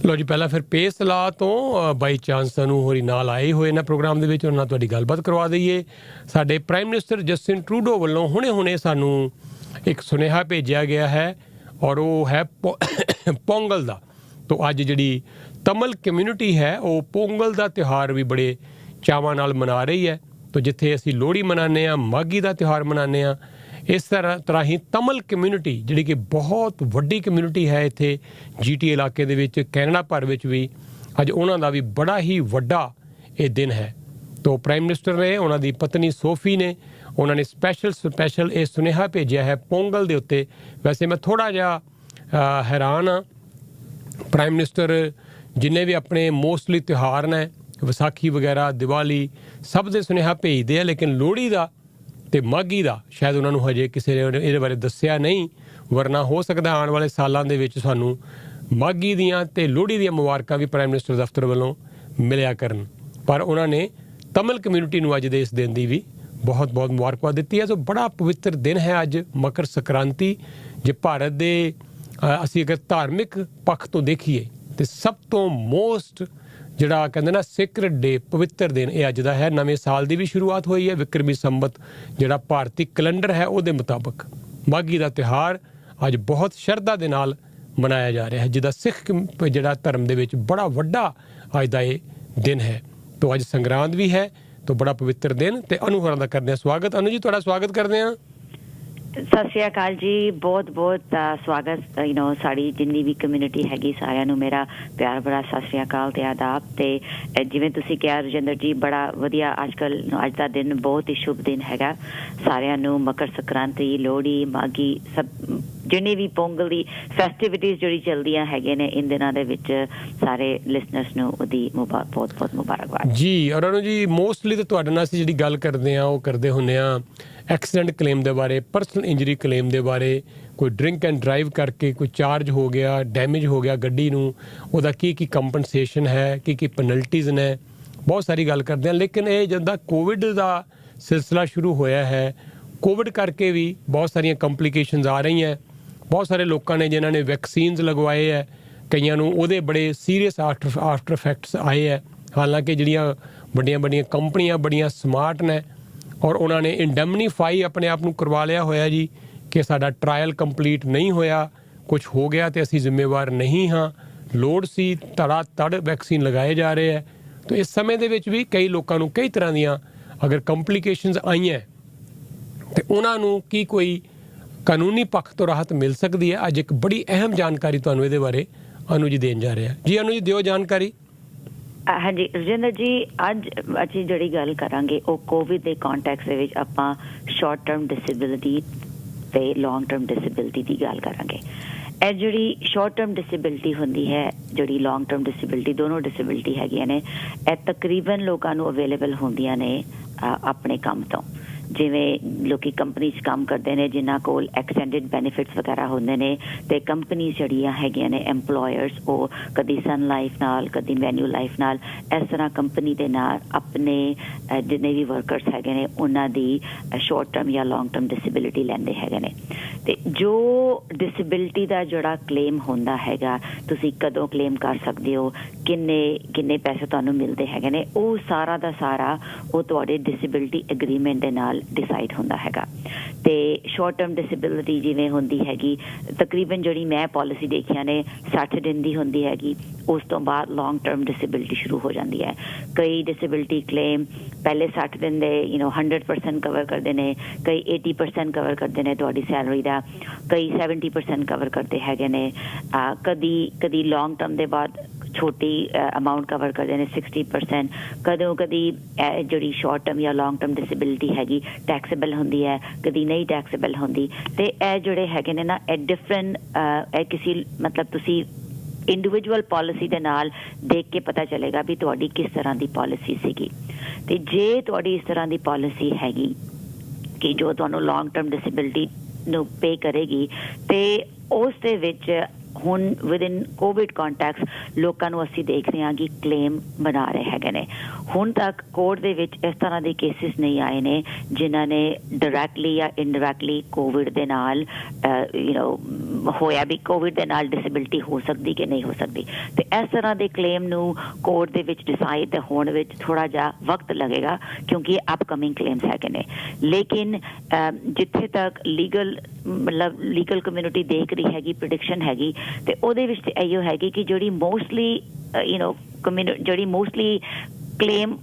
ਲੋ ਜੀ, ਪਹਿਲਾਂ ਫਿਰ ਪੇ ਸਲਾਹ ਤੋਂ ਬਾਈ ਚਾਂਸ ਸਾਨੂੰ ਹੋਰੀ ਨਾਲ ਆਏ ਹੋਏ ਨੇ ਪ੍ਰੋਗਰਾਮ ਦੇ ਵਿੱਚ, ਉਹਨਾਂ ਨਾਲ ਤੁਹਾਡੀ ਗੱਲਬਾਤ ਕਰਵਾ ਦਈਏ। ਸਾਡੇ ਪ੍ਰਾਈਮ ਮਿਨਿਸਟਰ ਜਸਟਿਨ ਟਰੂਡੋ ਵੱਲੋਂ ਹੁਣੇ ਸਾਨੂੰ ਇੱਕ ਸੁਨੇਹਾ ਭੇਜਿਆ ਗਿਆ ਹੈ ਔਰ ਉਹ ਹੈ ਪੋਂਗਲ ਦਾ। ਤਾਂ ਅੱਜ ਜਿਹੜੀ ਤਮਿਲ ਕਮਿਊਨਿਟੀ ਹੈ ਉਹ ਪੋਂਗਲ ਦਾ ਤਿਉਹਾਰ ਵੀ ਬੜੇ ਚਾਵਾਂ ਨਾਲ ਮਨਾ ਰਹੀ ਹੈ। ਤਾਂ ਜਿੱਥੇ ਅਸੀਂ ਲੋਹੜੀ ਮਨਾਉਂਦੇ ਹਾਂ, ਮਾਘੀ ਦਾ ਤਿਉਹਾਰ ਮਨਾਉਂਦੇ ਹਾਂ, ਇਸ ਤਰ੍ਹਾਂ ਹੀ ਤਮਿਲ ਕਮਿਊਨਿਟੀ ਜਿਹੜੀ ਕਿ ਬਹੁਤ ਵੱਡੀ ਕਮਿਊਨਿਟੀ ਹੈ ਇੱਥੇ GTA ਇਲਾਕੇ ਦੇ ਵਿੱਚ, ਕੈਨੇਡਾ ਭਰ ਵਿੱਚ ਵੀ, ਅੱਜ ਉਹਨਾਂ ਦਾ ਵੀ ਬੜਾ ਹੀ ਵੱਡਾ ਇਹ ਦਿਨ ਹੈ। ਤਾਂ ਪ੍ਰਾਈਮ ਮਿਨਿਸਟਰ ਨੇ, ਉਹਨਾਂ ਦੀ ਪਤਨੀ ਸੋਫੀ ਨੇ, ਉਹਨਾਂ ਨੇ ਸਪੈਸ਼ਲ ਇਹ ਸੁਨੇਹਾ ਭੇਜਿਆ ਹੈ ਪੋਂਗਲ ਦੇ ਉੱਤੇ। ਵੈਸੇ ਮੈਂ ਥੋੜ੍ਹਾ ਜਿਹਾ ਹੈਰਾਨ ਹਾਂ, ਪ੍ਰਾਈਮ ਮਿਨਿਸਟਰ ਜਿੰਨੇ ਵੀ ਆਪਣੇ ਮੋਸਟਲੀ ਤਿਉਹਾਰ ਨੇ, ਵਿਸਾਖੀ ਵਗੈਰਾ, ਦੀਵਾਲੀ, ਸਭ ਦੇ ਸੁਨੇਹਾ ਭੇਜਦੇ ਆ, ਲੇਕਿਨ ਲੋਹੜੀ ਦਾ ਅਤੇ ਮਾਘੀ ਦਾ ਸ਼ਾਇਦ ਉਹਨਾਂ ਨੂੰ ਹਜੇ ਕਿਸੇ ਨੇ ਇਹਦੇ ਬਾਰੇ ਦੱਸਿਆ ਨਹੀਂ। ਵਰਨਾ ਹੋ ਸਕਦਾ ਆਉਣ ਵਾਲੇ ਸਾਲਾਂ ਦੇ ਵਿੱਚ ਸਾਨੂੰ ਮਾਘੀ ਦੀਆਂ ਅਤੇ ਲੋਹੜੀ ਦੀਆਂ ਮੁਬਾਰਕਾਂ ਵੀ ਪ੍ਰਾਈਮ ਮਿਨਿਸਟਰ ਦਫ਼ਤਰ ਵੱਲੋਂ ਮਿਲਿਆ ਕਰਨ। ਪਰ ਉਹਨਾਂ ਨੇ ਤਮਿਲ ਕਮਿਊਨਿਟੀ ਨੂੰ ਅੱਜ ਦੇ ਇਸ ਦਿਨ ਦੀ ਵੀ ਬਹੁਤ ਬਹੁਤ ਮੁਬਾਰਕਬਾਦ ਦਿੱਤੀ ਹੈ। ਸੋ ਬੜਾ ਪਵਿੱਤਰ ਦਿਨ ਹੈ ਅੱਜ, ਮਕਰ ਸੰਕ੍ਰਾਂਤੀ। ਜੇ ਭਾਰਤ ਦੇ ਅਸੀਂ ਅਗਰ ਧਾਰਮਿਕ ਪੱਖ ਤੋਂ ਦੇਖੀਏ ਤਾਂ ਸਭ ਤੋਂ ਮੋਸਟ ਜਿਹੜਾ ਕਹਿੰਦੇ ਨਾ ਸੀਕ੍ਰੇਟ ਡੇ, ਪਵਿੱਤਰ ਦਿਨ ਇਹ ਅੱਜ ਦਾ ਹੈ। ਨਵੇਂ ਸਾਲ ਦੀ ਵੀ ਸ਼ੁਰੂਆਤ ਹੋਈ ਹੈ, ਵਿਕਰਮੀ ਸੰਮਤ ਜਿਹੜਾ ਭਾਰਤੀ ਕੈਲੰਡਰ ਹੈ ਉਹਦੇ ਮੁਤਾਬਕ। ਮਾਘੀ ਦਾ ਤਿਉਹਾਰ ਅੱਜ ਬਹੁਤ ਸ਼ਰਧਾ ਦੇ ਨਾਲ ਮਨਾਇਆ ਜਾ ਰਿਹਾ ਹੈ, ਜਿਹਦਾ ਸਿੱਖ ਜਿਹੜਾ ਧਰਮ ਦੇ ਵਿੱਚ ਬੜਾ ਵੱਡਾ ਅੱਜ ਦਾ ਇਹ ਦਿਨ ਹੈ। ਤਾਂ ਅੱਜ ਸੰਗਰਾਂਦ ਵੀ ਹੈ, ਤਾਂ ਬੜਾ ਪਵਿੱਤਰ ਦਿਨ। ਅਤੇ ਅਨੂ ਹੋਰਾਂ ਦਾ ਕਰਦੇ ਹਾਂ ਸਵਾਗਤ। ਅਨੂ ਜੀ, ਤੁਹਾਡਾ ਸਵਾਗਤ ਕਰਦੇ ਹਾਂ। ਸਤਿ ਸ਼੍ਰੀ ਅਕਾਲ ਜੀ, ਬਹੁਤ ਬਹੁਤ ਸਵਾਗਤ। ਸਾਡੀ ਜਿੰਨੀ ਵੀ ਕਮਿਊਨਿਟੀ ਹੈਗੀ ਸਾਰਿਆਂ ਨੂੰ ਮੇਰਾ ਪਿਆਰ ਭਰਾ ਸਤਿ ਸ਼੍ਰੀ ਅਕਾਲ ਤੇ ਆਦਾਬ। ਤੇ ਜਿਵੇਂ ਤੁਸੀਂ ਕਿਹਾ ਰਜਿੰਦਰ ਜੀ, ਬੜਾ ਵਧੀਆ ਅੱਜ ਦਾ ਦਿਨ ਬਹੁਤ ਹੀ ਸ਼ੁਭ ਦਿਨ ਹੈਗਾ ਸਾਰਿਆਂ ਨੂੰ। ਮਕਰ ਸੰਕ੍ਰਾਂਤੀ, ਲੋਹੜੀ, ਮਾਘੀ, ਸਭ ਜਿੰਨੀ ਵੀ ਪੋਂਗਲ ਦੀ ਫੈਸਟੀਵਿਟੀਜ਼ ਜਿਹੜੀ ਚੱਲਦੀਆਂ ਹੈਗੇ ਨੇ ਇਨ ਦਿਨਾਂ ਦੇ ਵਿੱਚ, ਸਾਰੇ ਲਿਸਨਰਸ ਨੂੰ ਉਹਦੀ ਬਹੁਤ ਬਹੁਤ ਮੁਬਾਰਕਬਾਦ ਜੀ। ਔਰ ਅਨੂ ਜੀ, ਮੋਸਟਲੀ ਤਾਂ ਤੁਹਾਡੇ ਨਾਲ ਅਸੀਂ ਜਿਹੜੀ ਗੱਲ ਕਰਦੇ ਹਾਂ ਉਹ ਕਰਦੇ ਹੁੰਦੇ ਹਾਂ ਐਕਸੀਡੈਂਟ ਕਲੇਮ ਦੇ ਬਾਰੇ, ਪਰਸਨਲ ਇੰਜਰੀ ਕਲੇਮ ਦੇ ਬਾਰੇ। ਕੋਈ ਡਰਿੰਕ ਐਂਡ ਡਰਾਈਵ ਕਰਕੇ ਕੋਈ ਚਾਰਜ ਹੋ ਗਿਆ, ਡੈਮੇਜ ਹੋ ਗਿਆ ਗੱਡੀ ਨੂੰ, ਉਹਦਾ ਕੀ ਕੰਪਨਸੇਸ਼ਨ ਹੈ, ਕੀ ਪੈਨਲਟੀਜ਼ ਨੇ, ਬਹੁਤ ਸਾਰੀ ਗੱਲ ਕਰਦੇ ਹਾਂ। ਲੇਕਿਨ ਇਹ ਜਦੋਂ ਕੋਵਿਡ ਦਾ ਸਿਲਸਿਲਾ ਸ਼ੁਰੂ ਹੋਇਆ ਹੈ, ਕੋਵਿਡ ਕਰਕੇ ਵੀ ਬਹੁਤ ਸਾਰੀਆਂ ਕੰਪਲੀਕੇਸ਼ਨਸ ਆ ਰਹੀਆਂ। ਬਹੁਤ ਸਾਰੇ ਲੋਕਾਂ ਨੇ ਜਿਨ੍ਹਾਂ ਨੇ ਵੈਕਸੀਨਸ ਲਗਵਾਏ ਹੈ, ਕਈਆਂ ਨੂੰ ਉਹਦੇ ਬੜੇ ਸੀਰੀਅਸ ਆਫਟਰ ਇਫੈਕਟਸ ਆਏ ਹੈ। ਹਾਲਾਂਕਿ ਜਿਹੜੀਆਂ ਵੱਡੀਆਂ ਕੰਪਨੀਆਂ ਬੜੀਆਂ ਸਮਾਰਟ ਨੇ ਔਰ ਉਹਨਾਂ ਨੇ ਇੰਡੈਮਨੀਫਾਈ ਆਪਣੇ ਆਪ ਨੂੰ ਕਰਵਾ ਲਿਆ ਹੋਇਆ ਜੀ ਕਿ ਸਾਡਾ ਟਰਾਇਲ ਕੰਪਲੀਟ ਨਹੀਂ ਹੋਇਆ, ਕੁਛ ਹੋ ਗਿਆ ਤੇ ਅਸੀਂ ਜ਼ਿੰਮੇਵਾਰ ਨਹੀਂ ਹਾਂ, ਲੋੜ ਸੀ ਤੜ ਵੈਕਸੀਨ ਲਗਾਏ ਜਾ ਰਹੇ ਹੈ। ਤਾਂ ਇਸ ਸਮੇਂ ਦੇ ਵਿੱਚ ਵੀ ਕਈ ਲੋਕਾਂ ਨੂੰ ਕਈ ਤਰ੍ਹਾਂ ਦੀਆਂ ਅਗਰ ਕੰਪਲੀਕੇਸ਼ਨਸ ਆਈਆਂ ਤੇ ਉਹਨਾਂ ਨੂੰ ਕੀ ਕੋਈ ਕਾਨੂੰਨੀ ਪੱਖ ਤੋਂ ਰਾਹਤ ਮਿਲ ਸਕਦੀ ਹੈ। ਅੱਜ ਇੱਕ ਬੜੀ ਅਹਿਮ ਜਾਣਕਾਰੀ ਤੁਹਾਨੂੰ ਇਹਦੇ ਬਾਰੇ ਅਨੂ ਜੀ ਦੇਣ ਜਾ ਰਿਹਾ। ਜੀ ਅਨੂ ਜੀ, ਦਿਓ ਜਾਣਕਾਰੀ। ਹਾਂਜੀ ਰਜਿੰਦਰ ਜੀ, ਅੱਜ ਅਸੀਂ ਜਿਹੜੀ ਗੱਲ ਕਰਾਂਗੇ ਉਹ ਕੋਵਿਡ ਦੇ ਕੰਟੈਕਸਟ ਦੇ ਵਿੱਚ ਆਪਾਂ ਸ਼ਾਰਟ ਟਰਮ ਡਿਸੇਬਿਲਿਟੀ ਤੇ ਲੌਂਗ ਟਰਮ ਡਿਸੇਬਿਲਿਟੀ ਦੀ ਗੱਲ ਕਰਾਂਗੇ। ਇਹ ਜਿਹੜੀ ਸ਼ਾਰਟ ਟਰਮ ਡਿਸੇਬਿਲਿਟੀ ਹੁੰਦੀ ਹੈ, ਜਿਹੜੀ ਲੌਂਗ ਟਰਮ ਡਿਸੇਬਿਲਿਟੀ, ਦੋਨੋਂ ਡਿਸੇਬਿਲਿਟੀ ਹੈਗੀਆਂ ਨੇ, ਇਹ ਤਕਰੀਬਨ ਲੋਕਾਂ ਨੂੰ ਅਵੇਲੇਬਲ ਹੁੰਦੀਆਂ ਨੇ ਆਪਣੇ ਕੰਮ ਤੋਂ। ਜਿਵੇਂ ਲੋਕੀ ਕੰਪਨੀ 'ਚ ਕੰਮ ਕਰਦੇ ਨੇ ਜਿਨ੍ਹਾਂ ਕੋਲ ਐਕਸਟੈਂਡਡ ਬੈਨੀਫਿਟਸ ਵਗੈਰਾ ਹੁੰਦੇ ਨੇ, ਅਤੇ ਕੰਪਨੀ ਜਿਹੜੀਆਂ ਹੈਗੀਆਂ ਨੇ ਐਮਪਲੋਇਰਸ, ਉਹ ਕਦੀ ਸਨ ਲਾਈਫ ਨਾਲ, ਕਦੀ ਮੈਨਿਊ ਲਾਈਫ ਨਾਲ, ਇਸ ਤਰ੍ਹਾਂ ਕੰਪਨੀ ਦੇ ਨਾਲ ਆਪਣੇ ਜਿੰਨੇ ਵੀ ਵਰਕਰਸ ਹੈਗੇ ਨੇ ਉਹਨਾਂ ਦੀ ਸ਼ਾਰਟ ਟਰਮ ਜਾਂ ਲੌਂਗ ਟਰਮ ਡਿਸੇਬਿਲਿਟੀ ਲੈਂਦੇ ਹੈਗੇ ਨੇ। ਅਤੇ ਜੋ ਡਿਸੇਬਿਲਿਟੀ ਦਾ ਜਿਹੜਾ ਕਲੇਮ ਹੁੰਦਾ ਹੈਗਾ, ਤੁਸੀਂ ਕਦੋਂ ਕਲੇਮ ਕਰ ਸਕਦੇ ਹੋ, ਕਿੰਨੇ ਪੈਸੇ ਤੁਹਾਨੂੰ ਮਿਲਦੇ ਹੈਗੇ ਨੇ, ਉਹ ਸਾਰਾ ਦਾ ਸਾਰਾ ਉਹ ਤੁਹਾਡੇ ਡਿਸੇਬਿਲਿਟੀ ਐਗਰੀਮੈਂਟ ਦੇ ਨਾਲ ਡਿਸਾਈਡ ਹੁੰਦਾ ਹੈਗਾ। ਤੇ ਸ਼ਾਰਟ ਟਰਮ ਡਿਸੇਬਿਲਿਟੀ ਜਿਵੇਂ ਹੁੰਦੀ ਹੈਗੀ, ਤਕਰੀਬਨ ਜਿਹੜੀ ਮੈਂ ਪਾਲਿਸੀ ਦੇਖੀਆਂ ਨੇ 60 ਦਿਨ ਦੀ ਹੁੰਦੀ ਹੈਗੀ, ਉਸ ਤੋਂ ਬਾਅਦ ਲੌਂਗ ਟਰਮ ਡਿਸੇਬਿਲਿਟੀ ਸ਼ੁਰੂ ਹੋ ਜਾਂਦੀ ਹੈ। ਕਈ ਡਿਸੇਬਿਲਿਟੀ ਕਲੇਮ ਪਹਿਲੇ 60 ਦਿਨ ਦੇ 100% ਕਵਰ ਕਰਦੇ ਨੇ, ਕਈ 80% ਕਵਰ ਕਰਦੇ ਨੇ ਤੁਹਾਡੀ ਸੈਲਰੀ ਦਾ, ਕਈ 70% ਕਵਰ ਕਰਦੇ ਹੈਗੇ ਨੇ, ਕਦੀ ਲੌਂਗ ਟਰਮ ਦੇ ਬਾਅਦ ਛੋਟੀ ਅਮਾਊਂਟ ਕਵਰ ਕਰਦੇ ਨੇ 60%। ਕਦੀ ਜਿਹੜੀ ਸ਼ਾਰਟ ਟਰਮ ਜਾਂ ਲੌਂਗ ਟਰਮ ਡਿਸੇਬਿਲਿਟੀ ਹੈਗੀ ਟੈਕਸੇਬਲ ਹੁੰਦੀ ਹੈ, ਕਦੀ ਨਹੀਂ ਟੈਕਸੇਬਲ ਹੁੰਦੀ। ਅਤੇ ਇਹ ਜਿਹੜੇ ਹੈਗੇ ਨੇ ਨਾ, ਇਹ ਡਿਫਰੈਂਟ, ਇਹ ਕਿਸੇ ਮਤਲਬ ਤੁਸੀਂ ਇੰਡੀਵਿਜੂਅਲ ਪਾਲਿਸੀ ਦੇ ਨਾਲ ਦੇਖ ਕੇ ਪਤਾ ਚੱਲੇਗਾ ਵੀ ਤੁਹਾਡੀ ਕਿਸ ਤਰ੍ਹਾਂ ਦੀ ਪਾਲਿਸੀ ਸੀਗੀ। ਅਤੇ ਜੇ ਤੁਹਾਡੀ ਇਸ ਤਰ੍ਹਾਂ ਦੀ ਪਾਲਿਸੀ ਹੈਗੀ ਕਿ ਜੋ ਤੁਹਾਨੂੰ ਲੌਂਗ ਟਰਮ ਡਿਸੇਬਿਲਿਟੀ ਨੂੰ ਪੇ ਕਰੇਗੀ, ਅਤੇ ਉਸ ਦੇ ਵਿੱਚ ਹੁਣ ਵਿਦਿਨ ਕੋਵਿਡ ਕੰਟੈਕਸਟ ਲੋਕਾਂ ਨੂੰ ਅਸੀਂ ਦੇਖ ਰਹੇ ਹਾਂ ਕਿ ਕਲੇਮ ਬਣਾ ਰਹੇ ਹੈਗੇ ਨੇ। ਹੁਣ ਤੱਕ ਕੋਰਟ ਦੇ ਵਿੱਚ ਇਸ ਤਰ੍ਹਾਂ ਦੇ ਕੇਸਿਸ ਨਹੀਂ ਆਏ ਨੇ ਜਿਨ੍ਹਾਂ ਨੇ ਡਾਇਰੈਕਟਲੀ ਜਾਂ ਇਨਡਾਇਰੈਕਟਲੀ ਕੋਵਿਡ ਦੇ ਨਾਲ ਹੋਇਆ ਵੀ ਕੋਵਿਡ ਦੇ ਨਾਲ ਡਿਸੇਬਿਲਿਟੀ ਹੋ ਸਕਦੀ ਕਿ ਨਹੀਂ ਹੋ ਸਕਦੀ। ਤੇ ਇਸ ਤਰ੍ਹਾਂ ਦੇ ਕਲੇਮ ਨੂੰ ਕੋਰਟ ਦੇ ਵਿੱਚ ਡਿਸਾਈਡ ਹੋਣ ਵਿੱਚ ਥੋੜਾ ਜਿਹਾ ਵਕਤ ਲੱਗੇਗਾ ਕਿਉਂਕਿ ਇਹ ਅਪਕਮਿੰਗ ਕਲੇਮਸ ਹੈਗੇ ਨੇ। ਲੇਕਿਨ ਜਿੱਥੇ ਤੱਕ ਲੀਗਲ ਕਮਿਊਨਿਟੀ ਦੇਖ ਰਹੀ ਹੈਗੀ ਪ੍ਰੈਡਿਕਸ਼ਨ ਹੈਗੀ ਤੇ ਉਹਦੇ ਵਿੱਚ ਤੇ ਇਹੋ ਹੈਗੀ ਕਿ ਜਿਹੜੀ ਮੋਸਟਲੀ ਕਲੇਮ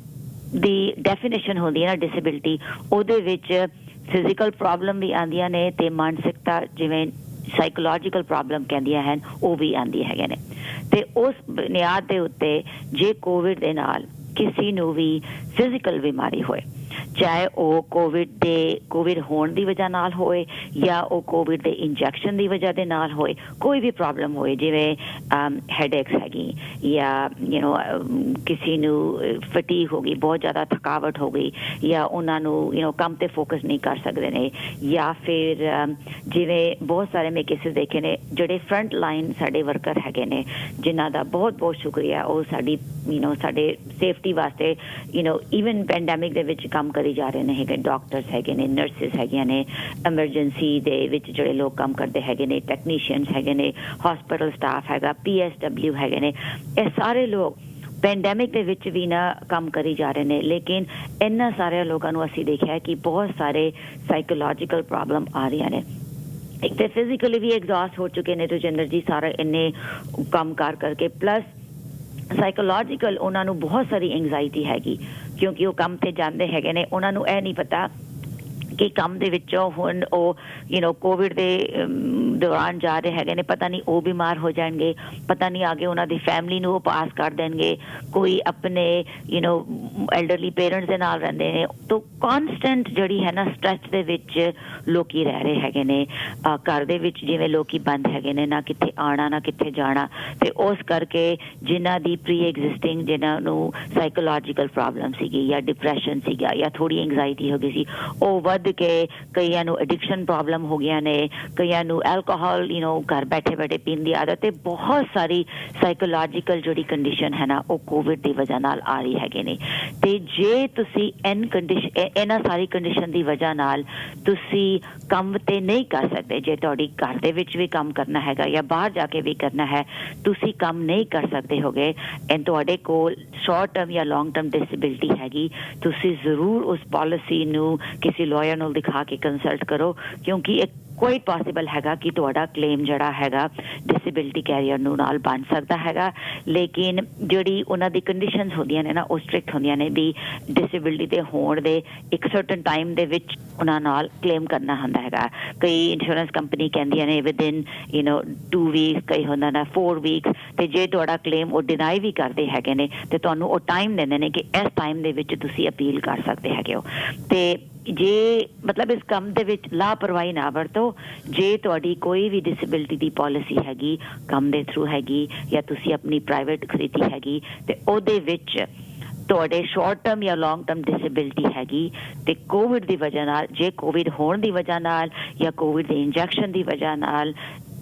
ਦੀ ਡੈਫੀਨੇਸ਼ਨ ਹੁੰਦੀ ਹੈ ਨਾ ਡਿਸੇਬਿਲਿਟੀ, ਉਹਦੇ ਵਿੱਚ ਫਿਜ਼ੀਕਲ ਪ੍ਰੋਬਲਮ ਵੀ ਆਉਂਦੀਆਂ ਨੇ ਤੇ ਮਾਨਸਿਕਤਾ ਜਿਵੇਂ ਸਾਈਕੋਲੋਜੀਕਲ ਪ੍ਰੋਬਲਮ ਕਹਿੰਦੀਆਂ ਹਨ ਉਹ ਵੀ ਆਉਂਦੀਆਂ ਹੈਗੇ ਨੇ। ਤੇ ਉਸ ਬੁਨਿਆਦ ਦੇ ਉੱਤੇ ਜੇ ਕੋਵਿਡ ਦੇ ਨਾਲ ਕਿਸੇ ਨੂੰ ਵੀ ਫਿਜ਼ੀਕਲ ਬਿਮਾਰੀ ਹੋਏ, ਚਾਹੇ ਉਹ ਕੋਵਿਡ ਹੋਣ ਦੀ ਵਜ੍ਹਾ ਨਾਲ ਹੋਏ ਜਾਂ ਉਹ ਕੋਵਿਡ ਦੇ ਇੰਜੈਕਸ਼ਨ ਦੀ ਵਜ੍ਹਾ ਦੇ ਨਾਲ ਹੋਏ, ਕੋਈ ਵੀ ਪ੍ਰੋਬਲਮ ਹੋਏ ਜਿਵੇਂ ਹੈਡੇਕਸ ਹੈਗੀ ਜਾਂ ਕਿਸੇ ਨੂੰ ਫਟੀਗ ਹੋ ਗਈ, ਬਹੁਤ ਜ਼ਿਆਦਾ ਥਕਾਵਟ ਹੋ ਗਈ ਜਾਂ ਉਹਨਾਂ ਨੂੰ ਕੰਮ ਤੇ ਫੋਕਸ ਨਹੀਂ ਕਰ ਸਕਦੇ ਨੇ, ਜਾਂ ਫਿਰ ਜਿਵੇਂ ਬਹੁਤ ਸਾਰੇ ਮੈਂ ਕੇਸਿਸ ਦੇਖੇ ਨੇ ਜਿਹੜੇ ਫਰੰਟ ਲਾਈਨ ਸਾਡੇ ਵਰਕਰ ਹੈਗੇ ਨੇ ਜਿਨ੍ਹਾਂ ਦਾ ਬਹੁਤ ਬਹੁਤ ਸ਼ੁਕਰੀਆ, ਉਹ ਸਾਡੀ ਸਾਡੇ ਸੇਫਟੀ ਵਾਸਤੇ ਈਵਨ ਪੈਂਡੈਮਿਕ ਦੇ ਵਿੱਚ ਕੰਮ ਕਰੀ ਜਾ ਰਹੇ ਨੇ ਹੈਗੇ, ਡਾਕਟਰਸ ਹੈਗੇ ਨੇ, ਨਰਸਿਸ ਹੈਗੀਆਂ ਨੇ, ਐਮਰਜੈਂਸੀ ਦੇ ਵਿੱਚ ਜਿਹੜੇ ਲੋਕ ਕੰਮ ਕਰਦੇ ਹੈਗੇ ਨੇ, ਟੈਕਨੀਸ਼ੀਅਨਸ ਹੈਗੇ ਨੇ, ਹਸਪੀਟਲ ਸਟਾਫ ਹੈਗਾ, PSW ਹੈਗੇ ਨੇ, ਇਹ ਸਾਰੇ ਲੋਕ ਪੈਂਡੈਮਿਕ ਦੇ ਵਿੱਚ ਵੀ ਨਾ ਕੰਮ ਕਰੀ ਜਾ ਰਹੇ ਨੇ। ਲੇਕਿਨ ਇਹਨਾਂ ਸਾਰੇ ਲੋਕਾਂ ਨੂੰ ਅਸੀਂ ਦੇਖਿਆ ਕਿ ਬਹੁਤ ਸਾਰੇ ਸਾਈਕੋਲੋਜੀਕਲ ਪ੍ਰੋਬਲਮ ਆ ਰਹੀਆਂ ਨੇ। ਇੱਕ ਤਾਂ ਫਿਜ਼ੀਕਲੀ ਵੀ ਐਗਜ਼ੌਸਟ ਹੋ ਚੁੱਕੇ ਨੇ ਰਜਿੰਦਰ ਜੀ ਸਾਰਾ ਇੰਨੇ ਕੰਮ ਕਰਕੇ, ਪਲੱਸ ਸਾਈਕੋਲੋਜੀਕਲ ਉਹਨਾਂ ਨੂੰ ਬਹੁਤ ਸਾਰੀ ਐਂਗਜ਼ਾਇਟੀ ਹੈਗੀ ਕਿਉਂਕਿ ਉਹ ਕੰਮ ਤੇ ਜਾਂਦੇ ਹੈਗੇ ਨੇ, ਉਹਨਾਂ ਨੂੰ ਇਹ ਨਹੀਂ ਪਤਾ ਕਿ ਕੰਮ ਦੇ ਵਿੱਚੋਂ ਹੁਣ ਉਹ ਕੋਵਿਡ ਦੇ ਦੌਰਾਨ ਜਾ ਰਹੇ ਹੈਗੇ ਨੇ, ਪਤਾ ਨਹੀਂ ਉਹ ਬਿਮਾਰ ਹੋ ਜਾਣਗੇ, ਪਤਾ ਨਹੀਂ ਆਗੇ ਉਹਨਾਂ ਦੀ ਫੈਮਿਲੀ ਨੂੰ ਉਹ ਪਾਸ ਕਰ ਦੇਣਗੇ, ਕੋਈ ਆਪਣੇ ਐਲਡਰਲੀ ਪੇਰੈਂਟਸ ਦੇ ਨਾਲ ਰਹਿੰਦੇ ਨੇ। ਤਾਂ ਕਾਨਸਟੈਂਟ ਜਿਹੜੀ ਹੈ ਨਾ ਸਟ੍ਰੈਸ ਦੇ ਵਿੱਚ ਲੋਕੀ ਰਹਿ ਰਹੇ ਹੈਗੇ ਨੇ, ਘਰ ਦੇ ਵਿੱਚ ਜਿਵੇਂ ਲੋਕੀ ਬੰਦ ਹੈਗੇ ਨੇ, ਨਾ ਕਿੱਥੇ ਆਉਣਾ ਨਾ ਕਿੱਥੇ ਜਾਣਾ, ਤੇ ਉਸ ਕਰਕੇ ਜਿਨ੍ਹਾਂ ਦੀ ਪ੍ਰੀ ਐਗਜ਼ਿਸਟਿੰਗ ਜਿਨ੍ਹਾਂ ਨੂੰ ਸਾਈਕੋਲੋਜੀਕਲ ਪ੍ਰੋਬਲਮ ਸੀਗੀ ਜਾਂ ਡਿਪਰੈਸ਼ਨ ਸੀਗਾ ਜਾਂ ਥੋੜੀ ਐਂਗਜ਼ਾਇਟੀ ਹੋ ਗਈ ਸੀ, ਉਹ ਵੱਧ ਕੇ ਕਈਆਂ ਨੂੰ ਐਡਿਕਸ਼ਨ ਪ੍ਰੋਬਲਮ ਹੋ ਗਈਆਂ ਨੇ, ਕਈਆਂ ਨੂੰ ਐਲਕੋਹਲ ਘਰ ਬੈਠੇ ਪੀਣ ਦੀ ਆਦਤ ਹੈ, ਬਹੁਤ ਸਾਰੀ ਸਾਈਕੋਲੋਜੀਕਲ ਜਿਹੜੀ ਕੰਡੀਸ਼ਨ ਹੈ ਨਾ ਉਹ ਕੋਵਿਡ ਦੀ ਵਜ੍ਹਾ ਨਾਲ ਆ ਰਹੀ ਹੈਗੇ ਨੇ। ਤੇ ਜੇ ਤੁਸੀਂ ਇਹਨਾਂ ਸਾਰੀ ਕੰਡੀਸ਼ਨ ਦੀ ਵਜ੍ਹਾ ਨਾਲ ਤੁਸੀਂ ਕੰਮ ਤੇ ਨਹੀਂ ਕਰ ਸਕਦੇ, ਜੇ ਤੁਹਾਡੀ ਘਰ ਦੇ ਵਿੱਚ ਵੀ ਕੰਮ ਕਰਨਾ ਹੈਗਾ ਜਾਂ ਬਾਹਰ ਜਾ ਕੇ ਵੀ ਕਰਨਾ ਹੈ, ਤੁਸੀਂ ਕੰਮ ਨਹੀਂ ਕਰ ਸਕਦੇ ਹੋਗੇ ਐਂਡ ਤੁਹਾਡੇ ਕੋਲ ਸ਼ਾਰਟ ਟਰਮ ਜਾਂ ਲੌਂਗ ਟਰਮ ਡਿਸੇਬਿਲਿਟੀ ਹੈਗੀ, ਤੁਸੀਂ ਜ਼ਰੂਰ ਉਸ ਪਾਲਿਸੀ ਨੂੰ ਕਿਸੇ ਲਾਇਰ ਨੂੰ ਦਿਖਾ ਕੇ ਕੰਸਲਟ ਕਰੋ ਕਿਉਂਕਿ ਇਹ ਕੋਈ ਪੋਸੀਬਲ ਹੈਗਾ ਕਿ ਤੁਹਾਡਾ ਕਲੇਮ ਜਿਹੜਾ ਹੈਗਾ ਡਿਸੇਬਿਲਿਟੀ ਕੈਰੀਅਰ ਨੂੰ ਨਾਲ ਬਣ ਸਕਦਾ ਹੈਗਾ। ਲੇਕਿਨ ਜਿਹੜੀ ਉਹਨਾਂ ਦੀ ਕੰਡੀਸ਼ਨਸ ਹੁੰਦੀਆਂ ਨੇ ਨਾ ਉਹ ਸਟ੍ਰਿਕਟ ਹੁੰਦੀਆਂ ਨੇ ਵੀ ਡਿਸੇਬਿਲਿਟੀ ਦੇ ਹੋਣ ਦੇ ਇੱਕ ਸਰਟਨ ਟਾਈਮ ਦੇ ਵਿੱਚ ਉਹਨਾਂ ਨਾਲ ਕਲੇਮ ਕਰਨਾ ਹੁੰਦਾ ਹੈਗਾ। ਕਈ ਇੰਸ਼ੋਰੈਂਸ ਕੰਪਨੀ ਕਹਿੰਦੀਆਂ ਨੇ ਵਿਦਿਨ 2 ਵੀਕਸ, ਕਈ ਹੁੰਦਾ ਨਾ 4 ਵੀਕਸ, ਤੇ ਜੇ ਤੁਹਾਡਾ ਕਲੇਮ ਉਹ ਡਿਨਾਈ ਵੀ ਕਰਦੇ ਹੈਗੇ ਨੇ ਤੇ ਤੁਹਾਨੂੰ ਉਹ ਟਾਈਮ ਦਿੰਦੇ ਨੇ ਕਿ ਇਸ ਟਾਈਮ ਦੇ ਵਿੱਚ ਤੁਸੀਂ ਅਪੀਲ ਕਰ ਸਕਦੇ ਹੈਗੇ ਹੋ। ਤੇ ਜੇ ਮਤਲਬ ਇਸ ਕੰਮ ਦੇ ਵਿੱਚ ਲਾਪਰਵਾਹੀ ਨਾ ਵਰਤੋ। ਜੇ ਤੁਹਾਡੀ ਕੋਈ ਵੀ ਡਿਸੇਬਿਲਿਟੀ ਦੀ ਪਾਲਿਸੀ ਹੈਗੀ ਕੰਮ ਦੇ ਥਰੂ ਹੈਗੀ ਜਾਂ ਤੁਸੀਂ ਆਪਣੀ ਪ੍ਰਾਈਵੇਟ ਖਰੀਦੀ ਹੈਗੀ ਤੇ ਉਹਦੇ ਵਿੱਚ ਤੁਹਾਡੇ ਸ਼ਾਰਟ ਟਰਮ ਜਾਂ ਲੌਂਗ ਟਰਮ ਡਿਸੇਬਿਲਿਟੀ ਹੈਗੀ ਤੇ ਕੋਵਿਡ ਦੀ ਵਜ੍ਹਾ ਨਾਲ, ਜੇ ਕੋਵਿਡ ਹੋਣ ਦੀ ਵਜ੍ਹਾ ਨਾਲ ਜਾਂ ਕੋਵਿਡ ਦੇ ਇੰਜੈਕਸ਼ਨ ਦੀ ਵਜ੍ਹਾ ਨਾਲ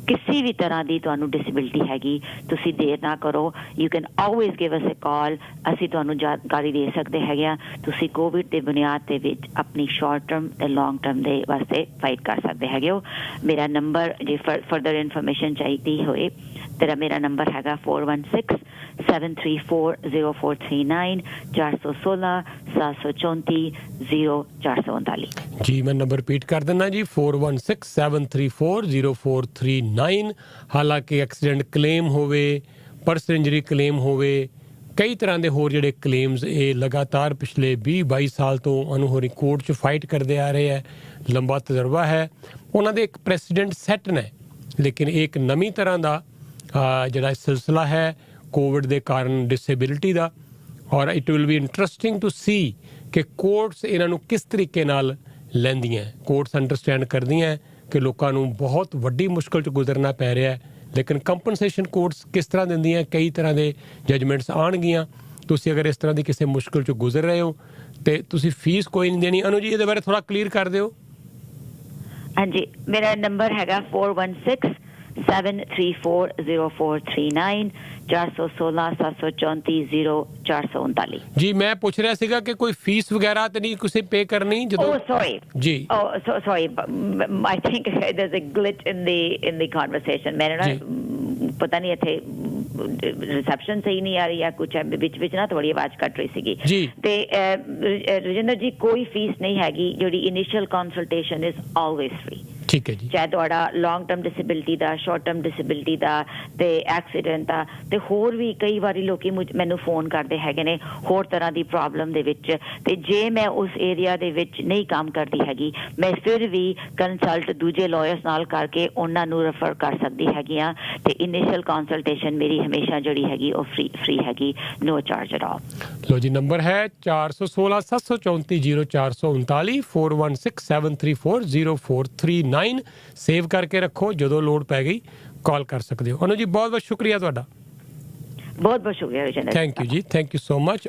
ਕਿਸੇ ਵੀ ਤਰ੍ਹਾਂ ਦੀ ਤੁਹਾਨੂੰ ਡਿਸੇਬਿਲਿਟੀ ਹੈਗੀ, ਤੁਸੀਂ ਦੇਰ ਨਾ ਕਰੋ। You can always give us a call, ਅਸੀਂ ਤੁਹਾਨੂੰ ਜਾਣਕਾਰੀ ਦੇ ਸਕਦੇ ਹੈਗੇ ਆ। ਤੁਸੀਂ ਕੋਵਿਡ ਦੇ ਬੁਨਿਆਦ ਦੇ ਵਿੱਚ ਆਪਣੀ ਸ਼ਾਰਟ ਟਰਮ ਤੇ ਲੌਂਗ ਟਰਮ ਦੇ ਵਾਸਤੇ ਫਾਈਟ ਕਰ ਸਕਦੇ ਹੈਗੇ ਹੋ। ਮੇਰਾ ਨੰਬਰ ਜੇ ਫਰਦਰ ਇਨਫੋਰਮੇਸ਼ਨ ਚਾਹੀਦੀ ਹੋਏ ਤੇਰਾ ਮੇਰਾ ਨੰਬਰ ਹੈਗਾ 4167340439 416-734-0439। ਜੀ ਮੈਂ ਨੰਬਰ ਰਿਪੀਟ ਕਰ ਦਿੰਦਾ ਜੀ 4167340439। ਹਾਲਾਂਕਿ ਐਕਸੀਡੈਂਟ ਕਲੇਮ ਹੋਵੇ, ਪਰਸਨਲ ਇੰਜਰੀ ਕਲੇਮ ਹੋਵੇ, ਕਈ ਤਰ੍ਹਾਂ ਦੇ ਹੋਰ ਜਿਹੜੇ ਕਲੇਮਸ ਇਹ ਲਗਾਤਾਰ ਪਿਛਲੇ 20-22 ਸਾਲ ਤੋਂ ਅਨੁਹੋਰੀ ਕੋਰਟ 'ਚ ਫਾਈਟ ਕਰਦੇ ਆ ਰਹੇ ਹੈ। ਲੰਬਾ ਤਜਰਬਾ ਹੈ ਉਹਨਾਂ ਦੇ, ਇੱਕ ਪ੍ਰੈਸੀਡੈਂਟ ਸੈੱਟ ਨੇ। ਲੇਕਿਨ ਇਹ ਇੱਕ ਨਵੀਂ ਤਰ੍ਹਾਂ ਦਾ ਜਿਹੜਾ ਸਿਲਸਿਲਾ ਹੈ ਕੋਵਿਡ ਦੇ ਕਾਰਨ ਡਿਸੇਬਿਲਿਟੀ ਦਾ, ਔਰ it will be interesting to see ਕਿ ਕੋਰਟਸ ਇਹਨਾਂ ਨੂੰ ਕਿਸ ਤਰੀਕੇ ਨਾਲ ਲੈਂਦੀਆਂ। ਕੋਰਟਸ ਅੰਡਰਸਟੈਂਡ ਕਰਦੀਆਂ ਕਿ ਲੋਕਾਂ ਨੂੰ ਬਹੁਤ ਵੱਡੀ ਮੁਸ਼ਕਿਲ 'ਚ ਗੁਜ਼ਰਨਾ ਪੈ ਰਿਹਾ ਹੈ, ਲੇਕਿਨ ਕੰਪਨਸੇਸ਼ਨ ਕੋਰਟਸ ਕਿਸ ਤਰ੍ਹਾਂ ਦਿੰਦੀਆਂ। ਕਈ ਤਰ੍ਹਾਂ ਦੇ ਜਜਮੈਂਟਸ ਆਉਣਗੀਆਂ। ਤੁਸੀਂ ਅਗਰ ਇਸ ਤਰ੍ਹਾਂ ਦੀ ਕਿਸੇ ਮੁਸ਼ਕਿਲ 'ਚ ਗੁਜ਼ਰ ਰਹੇ ਹੋ ਤੇ ਤੁਸੀਂ ਫੀਸ ਕੋਈ ਨਹੀਂ ਦੇਣੀ। ਅਨੂ ਜੀ ਇਹਦੇ ਬਾਰੇ ਥੋੜ੍ਹਾ ਕਲੀਅਰ ਕਰ ਦਿਓ। ਹਾਂਜੀ, ਮੇਰਾ ਨੰਬਰ ਹੈਗਾ 4167340439 7340439 416-734-0439। ਜੀ ਮੈਂ ਪੁੱਛ ਰਿਹਾ ਸੀਗਾ ਕਿ ਕੋਈ ਫੀਸ ਵਗੈਰਾ ਤੇ ਨਹੀਂ ਕਿਸੇ ਪੇ ਕਰਨੀ ਜਦੋਂ Oh, sorry. ਜੀ Sorry. I think there's a glitch in the conversation. मैंने ना जी। पता नहीं थे रिसेप्शन सही नहीं आ रही या कुछ है ਵਿੱਚ ਨਾ ਥੋੜੀ ਆਵਾਜ਼ ਕੱਟ ਰਹੀ ਸੀਗੀ ਜੀ। ਤੇ ਰਜਿੰਦਰ ਜੀ ਕੋਈ ਫੀਸ ਨਹੀਂ ਹੈਗੀ ਜਿਹੜੀ initial consultation is always free ਠੀਕ ਹੈ ਜੀ ਚਾਹੇ ਤੁਹਾਡਾ ਲੌਂਗ ਟਰਮ ਡਿਸੇਬਿਲਿਟੀ ਦਾ ਸ਼ਾਰਟ ਟਰਮ ਡਿਸੇਬਿਲਿਟੀ ਦਾ ਤੇ ਐਕਸੀਡੈਂਟ ਦਾ ਤੇ ਹੋਰ ਵੀ ਕਈ ਵਾਰੀ ਲੋਕੀ ਮੈਨੂੰ ਫੋਨ ਕਰਦੇ ਹੈਗੇ ਨੇ ਹੋਰ ਤਰ੍ਹਾਂ ਦੀ ਪ੍ਰੋਬਲਮ ਦੇ ਵਿੱਚ ਤੇ ਜੇ ਮੈਂ ਉਸ ਏਰੀਆ ਦੇ ਵਿੱਚ ਨਹੀਂ ਕੰਮ ਕਰਦੀ ਹੈਗੀ ਮੈਂ ਫਿਰ ਵੀ ਕੰਸਲਟ ਦੂਜੇ ਲਾਇਰਸ ਨਾਲ ਕਰਕੇ ਉਹਨਾਂ ਨੂੰ ਰੈਫਰ ਕਰ ਸਕਦੀ ਹੈਗੀ ਆ ਤੇ ਇਨੀਸ਼ੀਅਲ ਕੰਸਲਟੇਸ਼ਨ ਮੇਰੀ ਹਮੇਸ਼ਾ ਜਿਹੜੀ ਹੈਗੀ ਉਹ ਫ੍ਰੀ ਹੈਗੀ ਨੋ ਚਾਰਜ ਐਟ ਆਲ ਲੋ ਜੀ ਨੰਬਰ ਹੈ 4167340439 4167340439 ਸੇਵ ਕਰਕੇ ਰੱਖੋ ਜਦੋਂ ਲੋੜ ਪੈ ਗਈ ਕਾਲ ਕਰ ਸਕਦੇ ਹੋ ਅਨੂ ਜੀ ਬਹੁਤ ਬਹੁਤ ਸ਼ੁਕਰੀਆ ਤੁਹਾਡਾ ਬਹੁਤ ਬਹੁਤ ਸ਼ੁਕਰੀਆ ਵਿਜੇਂਦਰ ਥੈਂਕ ਯੂ ਜੀ ਥੈਂਕ ਯੂ ਸੋ ਮਚ